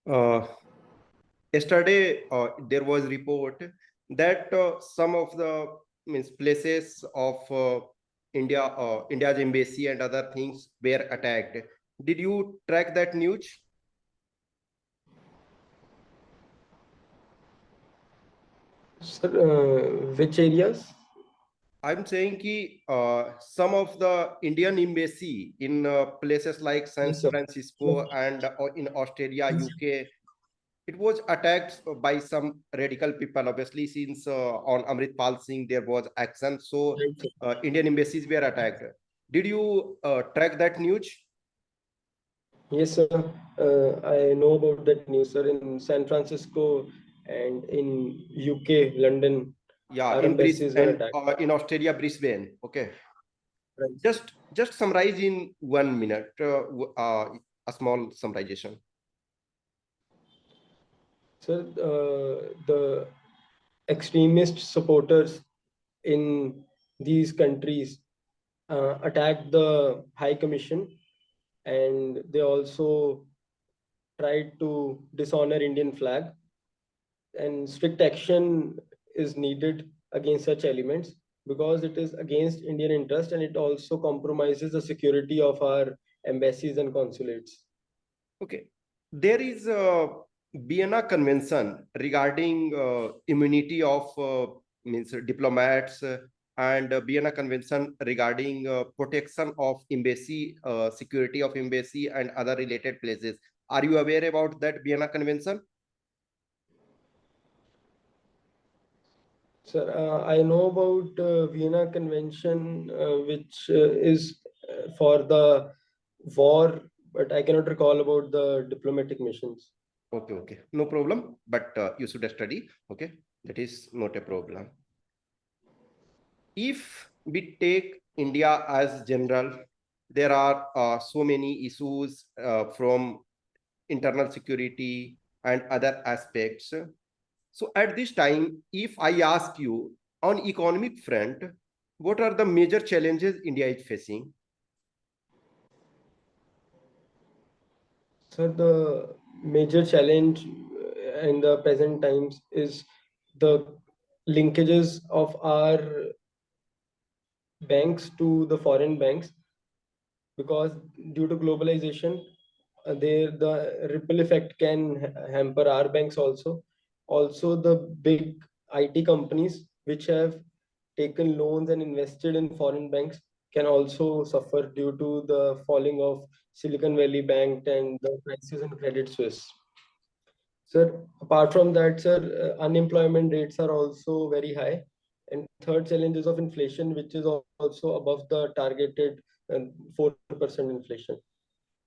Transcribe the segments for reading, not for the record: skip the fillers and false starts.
Uh, Yesterday, there was report that some of the means places of India's embassy and other things were attacked. Did you track that news? Sir, which areas? I'm saying ki, some of the Indian embassy in places like San Yes, sir. Francisco and in Australia, UK, it was attacked by some radical people. Obviously, since on Amritpal Singh there was action, so Right, sir. Indian embassies were attacked. Did you track that news? Yes, sir. I know about that news, sir. In San Francisco and in UK, London, Yeah, our in embassies were and attacked. in Australia, Brisbane. Okay, Right. just summarize in 1 minute. A small summarization. Sir, the extremist supporters in these countries attacked the High Commission, and they also tried to dishonor Indian flag, and strict action is needed against such elements because it is against Indian interest and it also compromises the security of our embassies and consulates. Okay, there is a Vienna Convention regarding immunity of means diplomats and Vienna Convention regarding protection of embassy, security of embassy and other related places. Are you aware about that Vienna Convention? Sir, I know about Vienna Convention, which is for the war, but I cannot recall about the diplomatic missions. Okay, okay, no problem. But you should study. Okay, that is not a problem. If we take India as general, there are so many issues from internal security and other aspects. So at this time, if I ask you on economic front, what are the major challenges India is facing? So the major challenge in the present times is the linkages of our banks to the foreign banks, because due to globalization, the ripple effect can hamper our banks also. Also, the big IT companies which have taken loans and invested in foreign banks can also suffer due to the falling of Silicon Valley Bank and the crisis in Credit Suisse. Sir, apart from that, sir, unemployment rates are also very high. And third challenge is of inflation, which is also above the targeted 4% inflation.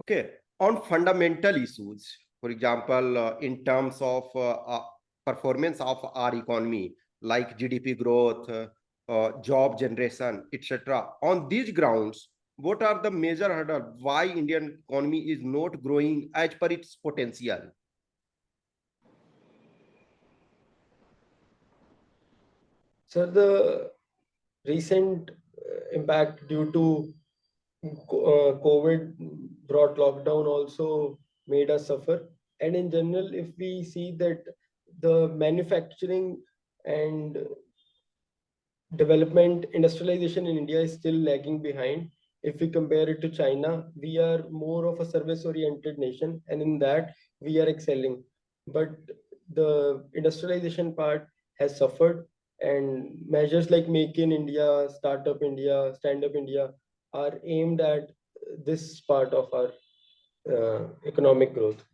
Okay, on fundamental issues, for example, in terms of performance of our economy, like GDP growth, job generation, etc. On these grounds, what are the major hurdles why Indian economy is not growing as per its potential? Sir, the recent impact due to COVID brought lockdown also made us suffer. And in general, if we see that the manufacturing and development industrialization in India is still lagging behind. If we compare it to China, we are more of a service oriented nation, and in that we are excelling. But the industrialization part has suffered, and measures like Make in India, Startup India, Stand Up India are aimed at this part of our economic growth.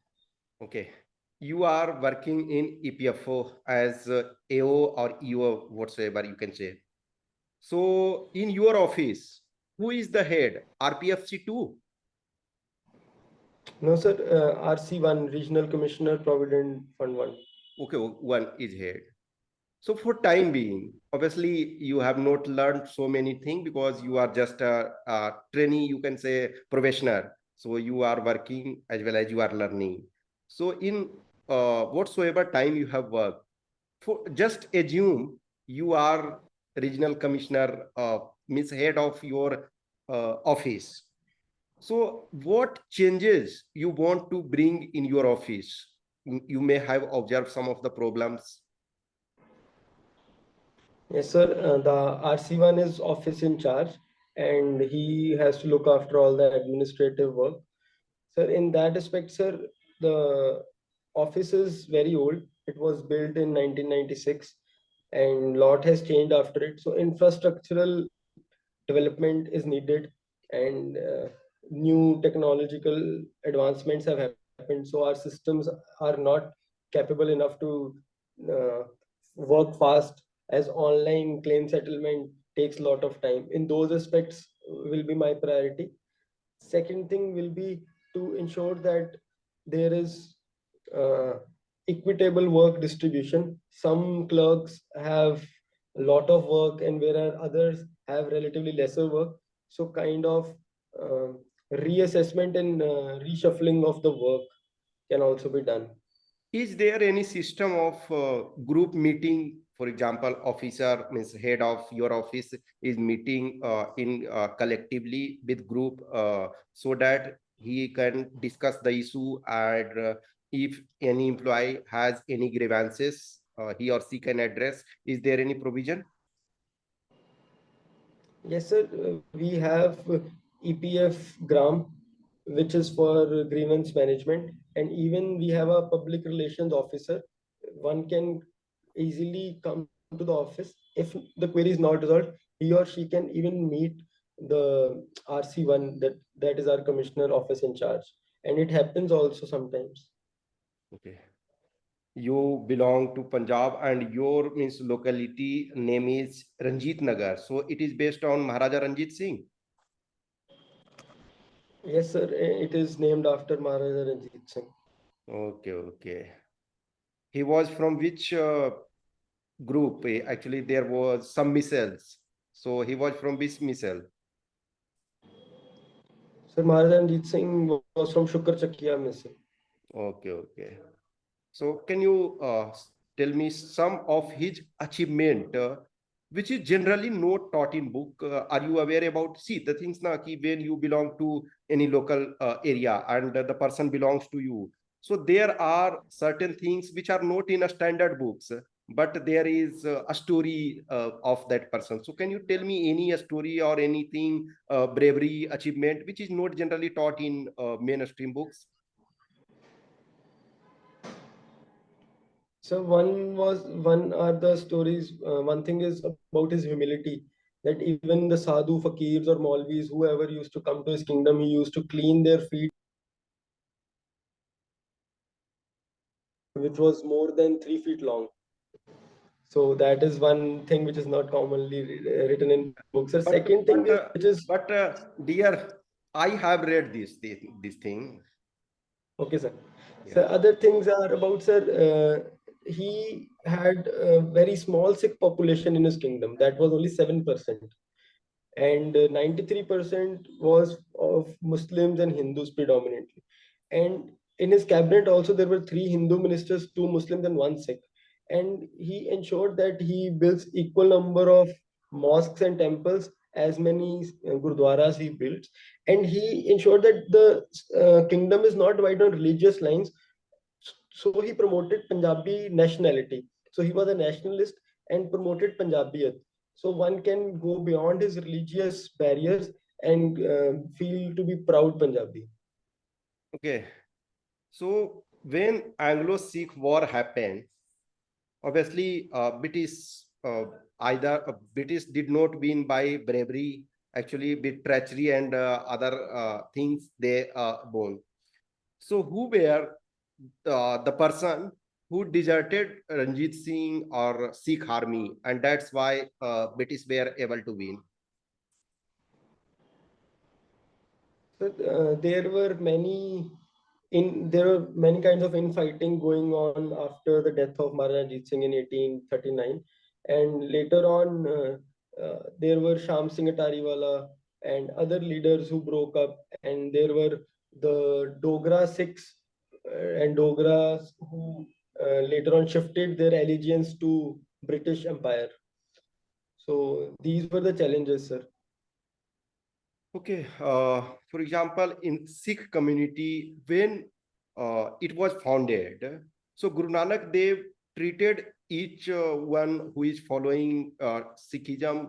Okay, you are working in EPFO as AO or EO, whatsoever you can say. So in your office, who is the head? RPFC 2? No, sir, RC1, Regional Commissioner, Provident Fund 1. Okay, one is head. So for time being, obviously you have not learned so many things because you are just a trainee, you can say professional. So you are working as well as you are learning. So in whatsoever time you have worked, for just assume you are regional commissioner, means head of your office. So what changes you want to bring in your office? you may have observed some of the problems. Yes, sir. The RC1 is office in charge, and he has to look after all the administrative work. Sir, in that aspect, sir, the office is very old. It was built in 1996, and lot has changed after it. So infrastructural development is needed, and new technological advancements have happened. So our systems are not capable enough to uh, work fast, as online claim settlement takes a lot of time. In those aspects will be my priority. Second thing will be to ensure that there is uh, equitable work distribution. Some clerks have a lot of work, and whereas others have relatively lesser work. So, kind of uh, reassessment and reshuffling of the work can also be done. Is there any system of group meeting? For example, officer means head of your office is meeting in collectively with group so that he can discuss the issue, and if any employee has any grievances, he or she can address. Is there any provision? Yes, sir. We have EPF Gram, which is for grievance management, and even we have a public relations officer. One can easily come to the office if the query is not resolved. He or she can even meet the RC1, that is our commissioner office in charge, and it happens also sometimes. Okay. You belong to Punjab and your means locality name is Ranjit Nagar. So it is based on Maharaja Ranjit Singh. Yes, sir. It is named after Maharaja Ranjit Singh. Okay, okay. He was from which group? Actually, there was some missiles. So he was from which missile? Sir, Maharaja Ranjit Singh was from Shukar Chakiya Missile. Okay, okay. So can you tell me some of his achievement, which is generally not taught in book? Are you aware about? See, the things na ki when you belong to any local area and the person belongs to you. So there are certain things which are not in a standard books, but there is a story of that person. So can you tell me any story or anything, bravery, achievement, which is not generally taught in mainstream books? So one are the stories. One thing is about his humility. That even the sadhu, fakirs, or maulvis, whoever used to come to his kingdom, he used to clean their feet, which was more than 3 feet long. So that is one thing which is not commonly written in books. The second But thing is, but which uh, is but dear, I have read this thing. okay, sir. So Yeah. other things are about, sir. He had a very small Sikh population in his kingdom. That was only 7%, and 93% was of Muslims and Hindus predominantly. And in his cabinet also there were three Hindu ministers, two Muslims and one Sikh. And he ensured that he builds equal number of mosques and temples as many gurdwaras he built, and he ensured that the kingdom is not divided on religious lines. So he promoted Punjabi nationality. So he was a nationalist and promoted Punjabiyat. So one can go beyond his religious barriers and feel to be proud Punjabi. Okay. So when Anglo-Sikh War happened, obviously British did not win by bravery. Actually, with treachery and other things they won. So who were the person who deserted Ranjit Singh or Sikh army, and that's why British were able to win. So there were many kinds of infighting going on after the death of Maharaja Ranjit Singh in 1839, and later on there were Sham Singh Atariwala and other leaders who broke up, and there were the Dogra Sikhs and Dogras who later on shifted their allegiance to British Empire. So these were the challenges, sir. Okay, for example, in Sikh community, when it was founded, So Guru Nanak Dev treated each one who is following Sikhism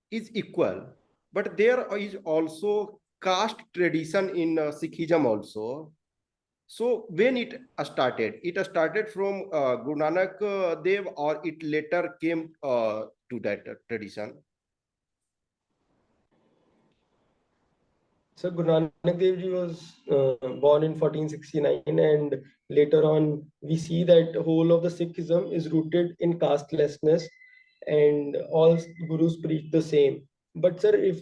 is equal, but there is also caste tradition in Sikhism also. So when it started from Guru Nanak Dev, or it later came to that tradition. So Guru Nanak Dev Ji was born in 1469, and later on we see that whole of the Sikhism is rooted in castelessness, and all gurus preach the same. But sir, if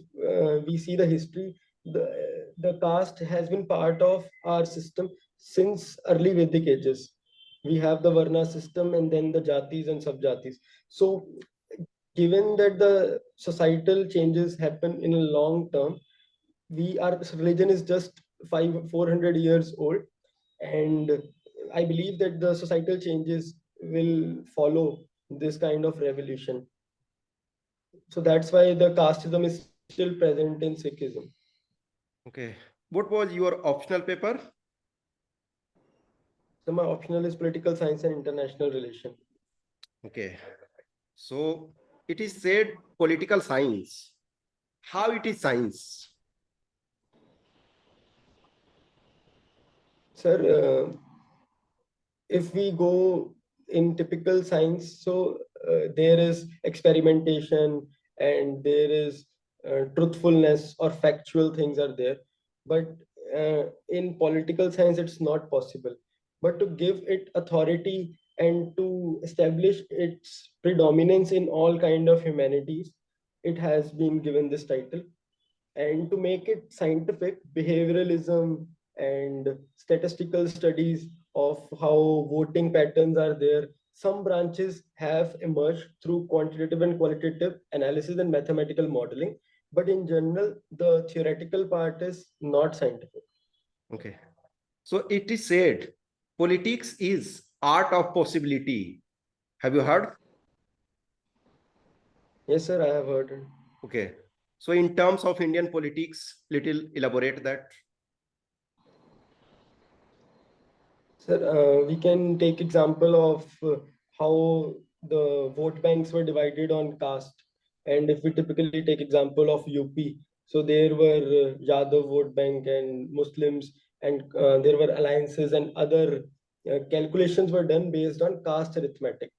we see the history, the caste has been part of our system since early Vedic ages. We have the Varna system and then the jatis and subjatis. So given that the societal changes happen in a long term, we our religion is just 400 years old, and I believe that the societal changes will follow this kind of revolution. So that's why the casteism is still present in Sikhism. Okay. What was your optional paper? So my optional is political science and international relation. Okay. So it is said political science. How it is science? Sir, if we go in typical science, so there is experimentation and there is truthfulness or factual things are there. But in political science, it's not possible. But to give it authority and to establish its predominance in all kind of humanities, it has been given this title. And to make it scientific, behavioralism and statistical studies of how voting patterns are there, some branches have emerged through quantitative and qualitative analysis and mathematical modeling, but in general the theoretical part is not scientific. Okay. So it is said politics is art of possibility. Have you heard? Yes sir, I have heard it. Okay. So in terms of Indian politics, little elaborate that. Sir, we can take example of how the vote banks were divided on caste. And if we typically take example of UP, so there were Yadav vote bank and Muslims, and there were alliances and other calculations were done based on caste arithmetic.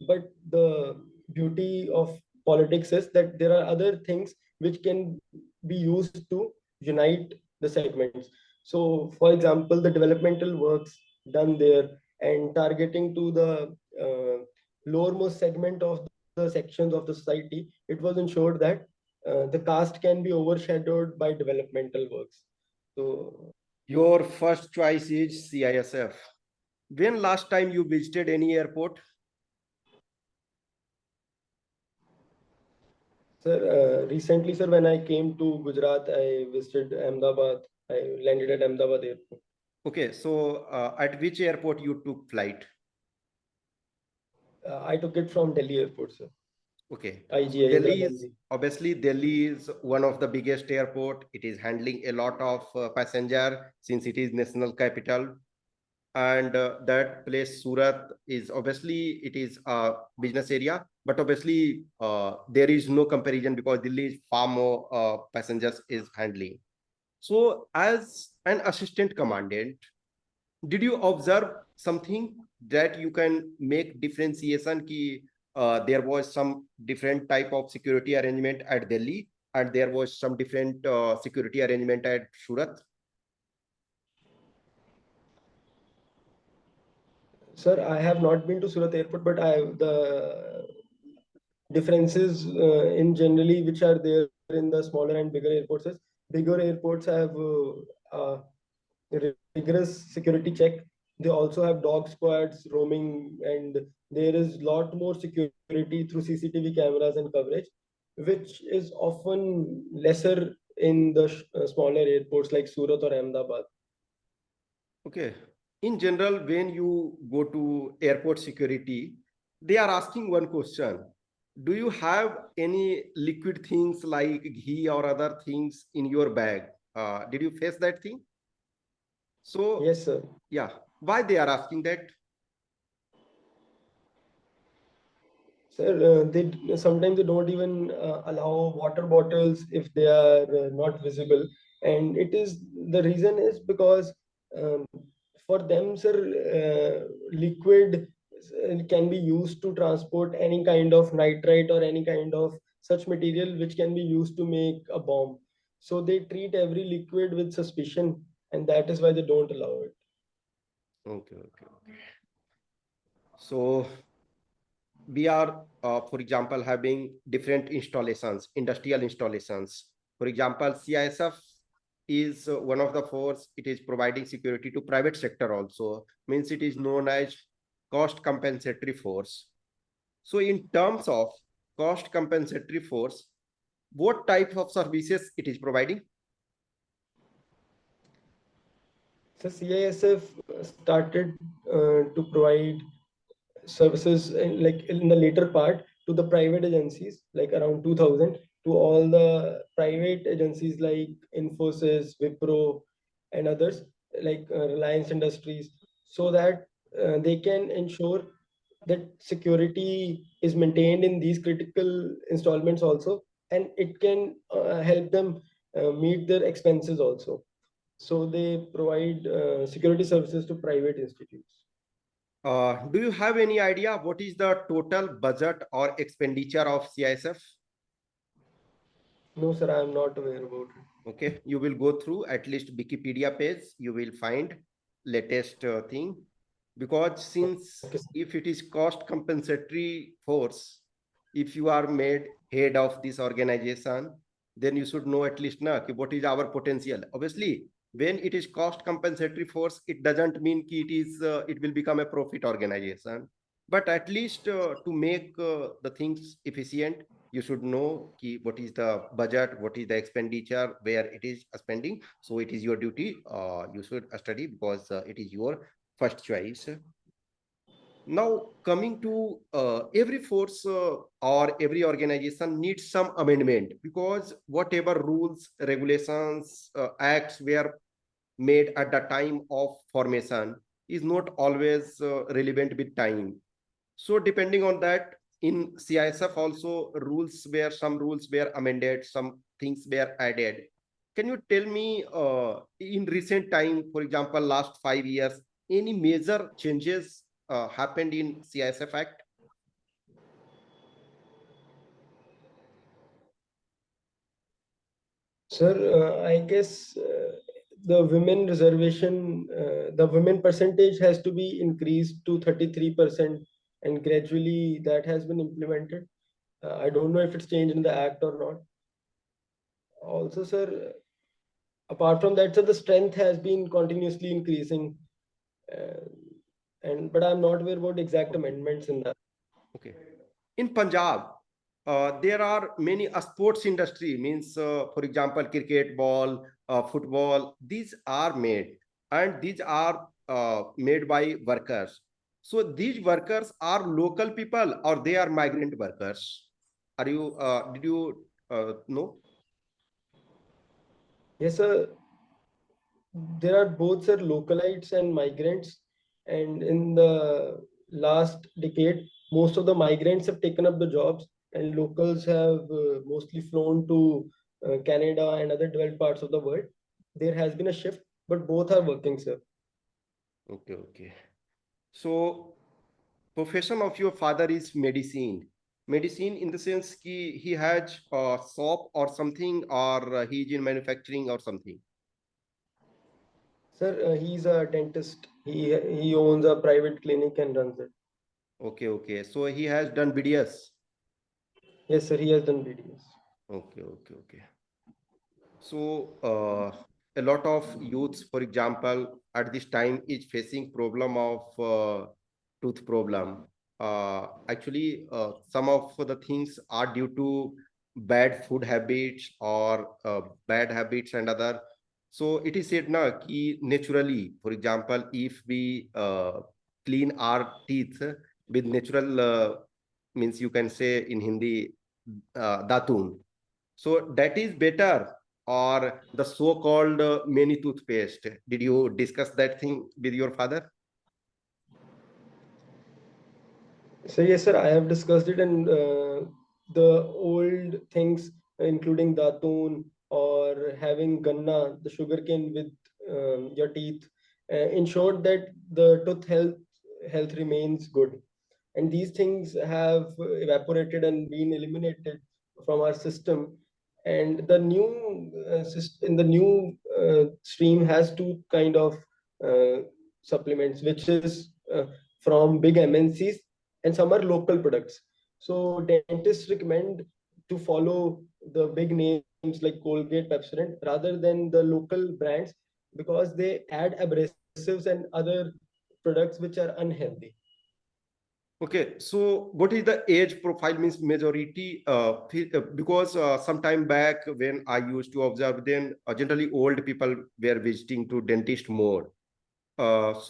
But the beauty of politics is that there are other things which can be used to unite the segments. So, for example, the developmental works done there and targeting to the lowermost segment of the sections of the society, it was ensured that the caste can be overshadowed by developmental works. So, Your first choice is CISF. When last time you visited any airport? sir, recently, sir, when I came to Gujarat, I visited Ahmedabad. I landed at Ahmedabad airport. Okay, so at which airport you took flight? I took it from Delhi airport, sir. Okay, so IGA Indira Delhi is Gandhi. obviously Delhi is one of the biggest airport. It is handling a lot of passenger since it is national capital, and that place Surat is obviously it is a business area, but obviously there is no comparison because Delhi is far more passengers is handling. So as an assistant commandant, did you observe something that you can make differentiation ki there was some different type of security arrangement at Delhi and there was some different security arrangement at Surat? Sir, I have not been to Surat airport, but I the differences in generally which are there in the smaller and bigger airports is bigger airports have rigorous security check. They also have dog squads roaming, and there is lot more security through CCTV cameras and coverage, which is often lesser in the smaller airports like Surat or Ahmedabad. Okay. In general, when you go to airport security, they are asking one question. Do you have any liquid things like ghee or other things in your bag? Did you face that thing? So, Yes, sir. yeah, why they are asking that? Sir, sometimes they don't even allow water bottles if they are not visible, and it is the reason is because um, for them, sir, liquid can be used to transport any kind of nitrite or any kind of such material which can be used to make a bomb. So they treat every liquid with suspicion, and that is why they don't allow it. Okay, okay, okay. So we are, for example, having different installations, industrial installations. For example, CISF is one of the force. It is providing security to private sector also. Means it is known as cost compensatory force. So in terms of cost compensatory force, what type of services it is providing? So CISF started to provide services like in the later part to the private agencies like around 2000 to all the private agencies like Infosys, Wipro, and others like Reliance Industries, so that they can ensure that security is maintained in these critical installments also, and it can help them meet their expenses also. So they provide security services to private institutes. Do you have any idea what is the total budget or expenditure of CISF? No, sir, I am not aware about it. Okay, you will go through at least Wikipedia page, you will find latest thing, because since Okay, sir. if it is cost compensatory force, if you are made head of this organization, then you should know at least na, ki what is our potential. Obviously, when it is cost compensatory force, it doesn't mean ki it is it will become a profit organization, but at least to make the things efficient, you should know ki what is the budget, what is the expenditure, where it is spending. So it is your duty. You should study because it is your first choice. Now coming to every force or every organization needs some amendment, because whatever rules, regulations, acts were made at the time of formation is not always relevant with time. So depending on that, in CISF also some rules were amended, some things were added. Can you tell me in recent time, for example, last 5 years, any major changes happened in CISF Act? Sir, I guess the women reservation, the women percentage has to be increased to 33%, and gradually that has been implemented. I don't know if it's changed in the act or not. Also, sir, apart from that, sir, the strength has been continuously increasing, uh, and but I'm not aware about exact Okay. amendments in that. Okay. In Punjab, there are many sports industry, means for example cricket ball, football, these are made, and these are made by workers. So these workers are local people or they are migrant workers? Are you did you know? Yes, sir. There are both, sir, localites and migrants, and in the last decade most of the migrants have taken up the jobs, and locals have mostly flown to Canada and other developed parts of the world. There has been a shift, but both are working, sir. Okay, okay. So profession of your father is medicine. Medicine in the sense he has a shop or something, or he is in manufacturing or something. Sir, he's a dentist. He owns a private clinic and runs it. Okay, okay. So he has done BDS. Yes, sir, he has done BDS. Okay, okay, okay. So a lot of youths, for example, at this time is facing problem of tooth problem. Actually, some of the things are due to bad food habits or bad habits and other. So it is said na ki naturally, for example, if we clean our teeth with natural means you can say in Hindi datun, so that is better, or the so-called many toothpaste. Did you discuss that thing with your father? So yes, sir, I have discussed it, and the old things, including datun or having ganna, the sugarcane with your teeth, ensured that the tooth health remains good. And these things have evaporated and been eliminated from our system. And the new in the new stream has two kind of uh, supplements, which is from big MNCs, and some are local products. So dentists recommend to follow the big names like Colgate, Pepsodent, rather than the local brands, because they add abrasives and other products which are unhealthy. Okay, so what is the age profile means majority? Because some time back when I used to observe, then generally old people were visiting to dentist more. As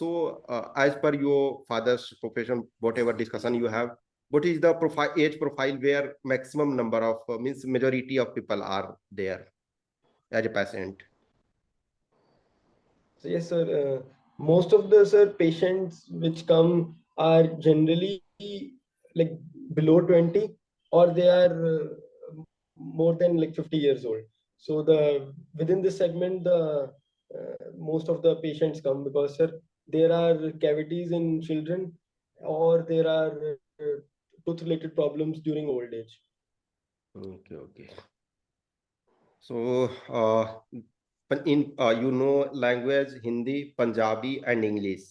per your father's profession, whatever discussion you have, what is the profile age profile where maximum number of means majority of people are there as a patient? So yes, sir. Most of the sir patients which come are generally like below 20, or they are more than like 50 years old. So the within this segment, the most of the patients come because sir, there are cavities in children, or there are tooth related problems during old age. Okay, okay. So, in you know language Hindi, Punjabi, and English.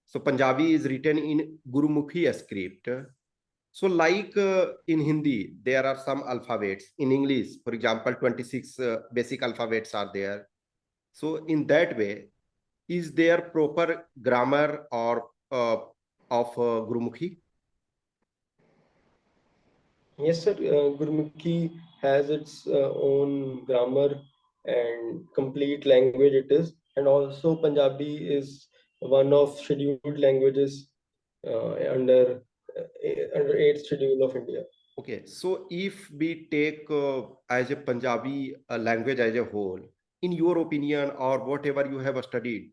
So Punjabi is written in Gurumukhi script. So, like in Hindi, there are some alphabets. In English, for example, 26 basic alphabets are there. So, in that way, is there proper grammar or of Gurumukhi? Yes, sir. Gurmukhi has its own grammar and complete language it is, and also Punjabi is one of scheduled languages under under eighth schedule of India. Okay, so if we take as a Punjabi language as a whole, in your opinion or whatever you have studied,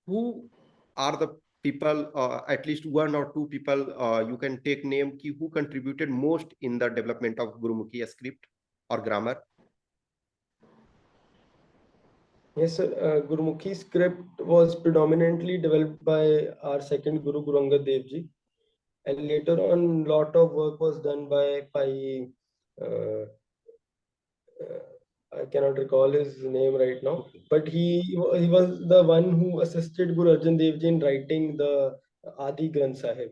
who are the people, at least one or two people, you can take name ki who contributed most in the development of Gurumukhi script or grammar? Yes, sir. Gurmukhi script was predominantly developed by our second Guru, Guru Angad Dev Ji, and later on, lot of work was done by Pai. Uh, I cannot recall his name right now, Okay, but he was the one who assisted Guru Arjan Dev Ji in writing the Adi Granth Sahib.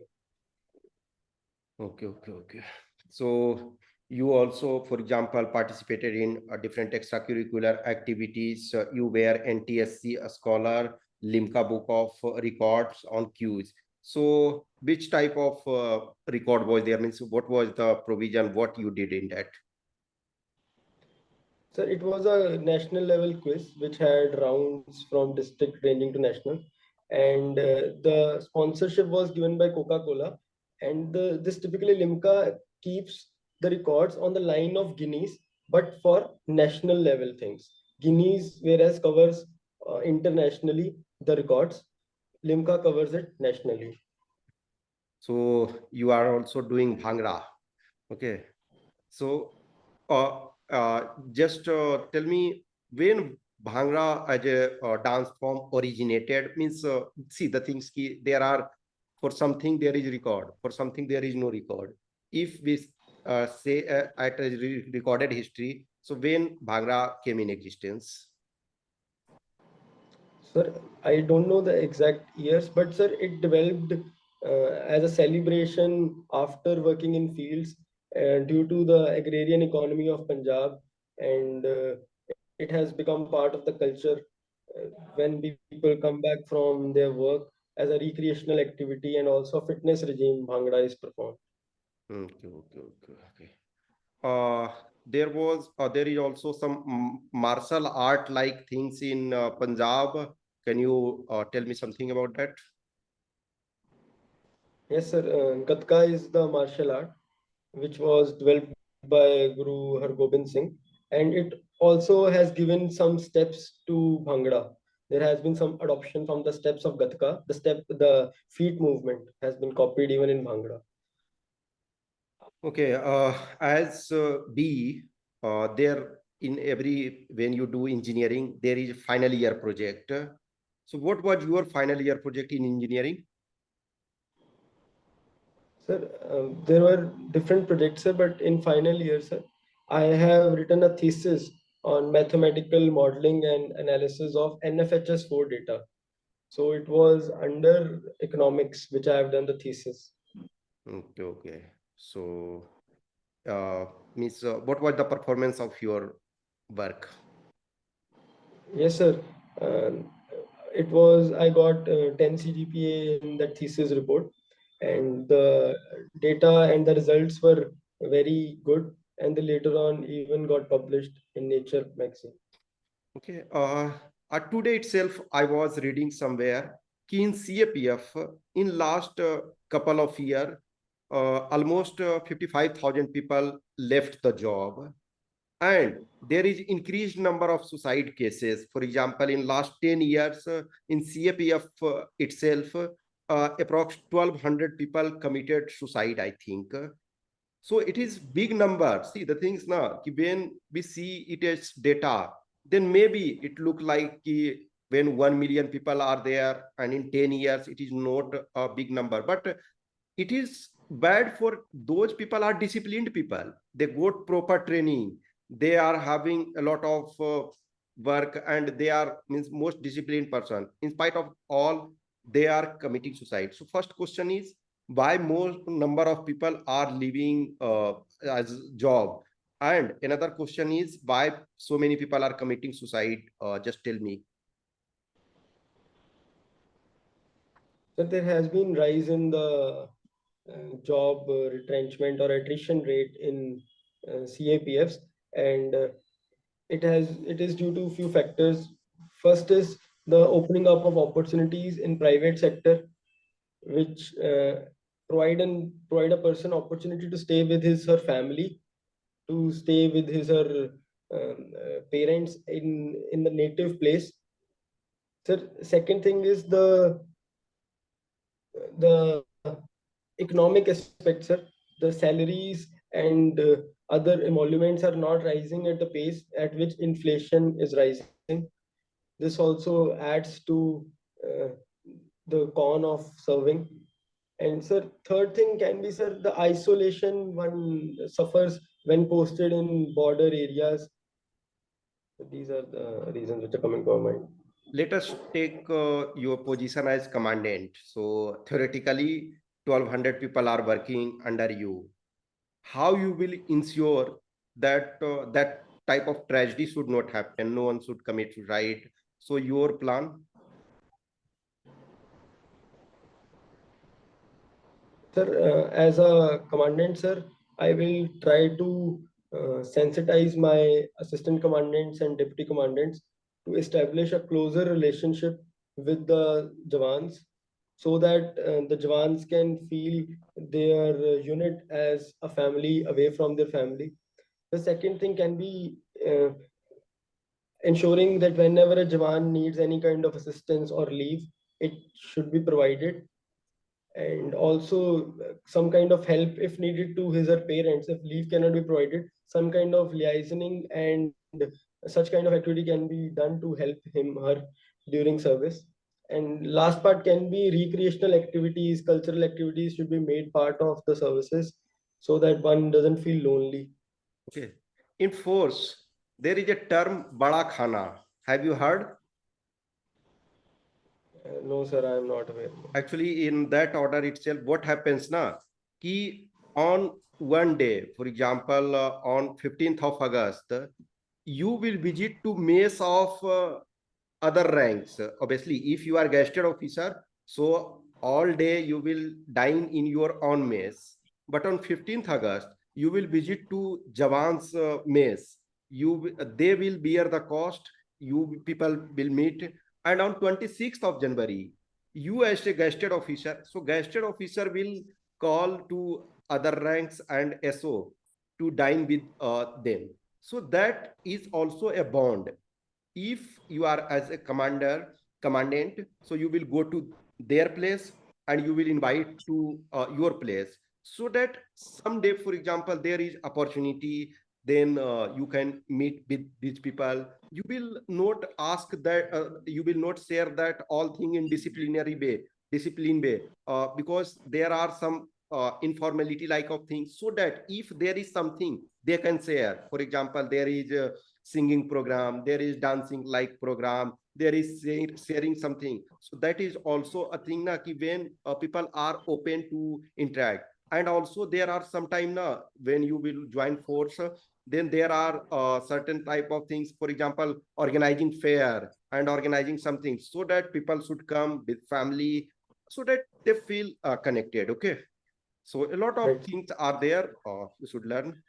okay, okay, okay. So you also, for example, participated in different extracurricular activities. You were NTSC a scholar, Limca Book of Records on Qs. So which type of record was there? Means what was the provision? What you did in that? So it was a national level quiz which had rounds from district ranging to national, and the sponsorship was given by Coca-Cola, and this typically Limca keeps the records on the line of Guinness, but for national level things. Guinness, whereas covers internationally the records, Limca covers it nationally. So you are also doing Bhangra. Okay. So just tell me when Bhangra as a dance form originated means see the things there are for something there is record for something there is no record. If we say at a recorded history, so when Bhangra came in existence. Sir, I don't know the exact years, but sir, it developed as a celebration after working in fields due to the agrarian economy of Punjab, and it has become part of the culture when people come back from their work as a recreational activity, and also fitness regime. Bhangra is performed. Okay, okay, okay, okay. uh, there is also some martial art like things in Punjab. Can you tell me something about that? Yes, sir. Gatka is the martial art which was developed by Guru Hargobind Singh, and it also has given some steps to Bhangra. There has been some adoption from the steps of Gatka. The feet movement has been copied even in Bhangra. Okay, as B, there in every when you do engineering, there is a final year project. So, what was your final year project in engineering? Sir, there were different projects, sir, but in final year, sir, I have written a thesis on mathematical modeling and analysis of NFHS4 data. So it was under economics, which I have done the thesis. Okay, okay. So, uh, means what was the performance of your work? Yes, sir. It was, I got 10 CGPA in that thesis report, and the data and the results were very good. And they later on even got published in Nature magazine. Okay. Today itself, I was reading somewhere कि in CAPF in last couple of years, almost 55,000 people left the job, and there is increased number of suicide cases. For example, in last 10 years, in CAPF itself, approx 1,200 people committed suicide, I think. So it is big number. See the things now, when we see it as data, then maybe it look like when 1 million people are there and in 10 years, it is not a big number. But it is bad for those people are disciplined people. They got proper training. They are having a lot of work and they are means most disciplined person. In spite of all, they are committing suicide. So first question is why more number of people are leaving as job, and another question is why so many people are committing suicide. Just tell me. So there has been rise in the job retrenchment or attrition rate in CAPFs, and it is due to few factors. First is the opening up of opportunities in private sector, which provide a person opportunity to stay with his her family, to stay with his her parents in the native place. Sir, second thing is the economic aspect, sir. The salaries and other emoluments are not rising at the pace at which inflation is rising. This also adds to uh, the con of serving. And sir, third thing can be, sir, the isolation one suffers when posted in border areas. These are the reasons which are coming to our mind. Let us take your position as commandant. So theoretically, 1,200 people are working under you. How you will ensure that that type of tragedy should not happen? No one should commit suicide. So your plan? Sir, as a commandant, sir, I will try to sensitize my assistant commandants and deputy commandants to establish a closer relationship with the Jawans, so that the Jawans can feel their unit as a family away from their family. The second thing can be ensuring that whenever a Jawan needs any kind of assistance or leave, it should be provided, and also some kind of help if needed to his or parents if leave cannot be provided. Some kind of liaisoning and such kind of activity can be done to help him her during service. And last part can be recreational activities, cultural activities should be made part of the services, so that one doesn't feel lonely. Okay. In force, there is a term Bala Khana. Have you heard? No, sir, I am not aware. Actually, in that order itself, what happens now? Ki on one day, for example, on 15th of August, you will visit to mess of other ranks. Obviously, if you are gazetted officer, so all day you will dine in your own mess. But on 15th August, you will visit to Jawan's mess. They will bear the cost. You people will meet. And on 26th of January, you as a gazetted officer, so gazetted officer will call to other ranks and SO to dine with them. So that is also a bond. If you are as a commandant, so you will go to their place and you will invite to your place. so that someday, for example, there is opportunity, then you can meet with these people. You will not ask that, you will not share that all thing in discipline way, because there are some informality like of things, so that if there is something they can share. For example, there is a singing program, there is dancing like program, there is sharing something. So that is also a thing na, ki when people are open to interact. And also there are sometime na, when you will join force, then there are certain type of things, for example, organizing fair and organizing something, so that people should come with family, so that they feel connected. Okay, so a lot of Right. things are there, you should learn.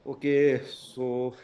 Okay, so